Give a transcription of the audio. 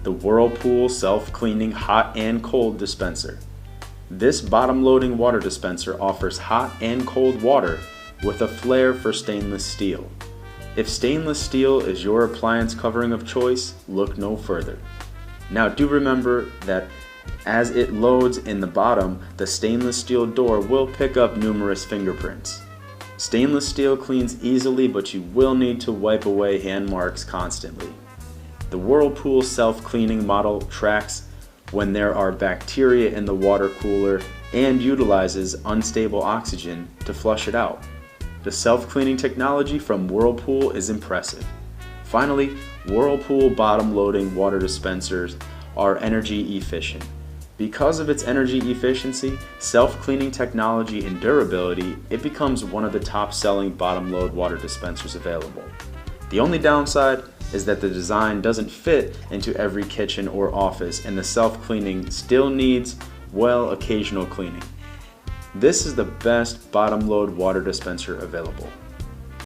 the Whirlpool self-cleaning hot and cold dispenser. This bottom-loading water dispenser offers hot and cold water with a flair for stainless steel. If stainless steel is your appliance covering of choice, look no further. Now do remember that as it loads in the bottom, the stainless steel door will pick up numerous fingerprints. Stainless steel cleans easily, but you will need to wipe away hand marks constantly. The Whirlpool self-cleaning model tracks when there are bacteria in the water cooler and utilizes unstable oxygen to flush it out. The self-cleaning technology from Whirlpool is impressive. Finally, Whirlpool bottom-loading water dispensers are energy efficient. Because of its energy efficiency, self-cleaning technology, and durability, it becomes one of the top-selling bottom-load water dispensers available. The only downside is that the design doesn't fit into every kitchen or office, and the self-cleaning still needs, well, occasional cleaning. This is the best bottom-load water dispenser available.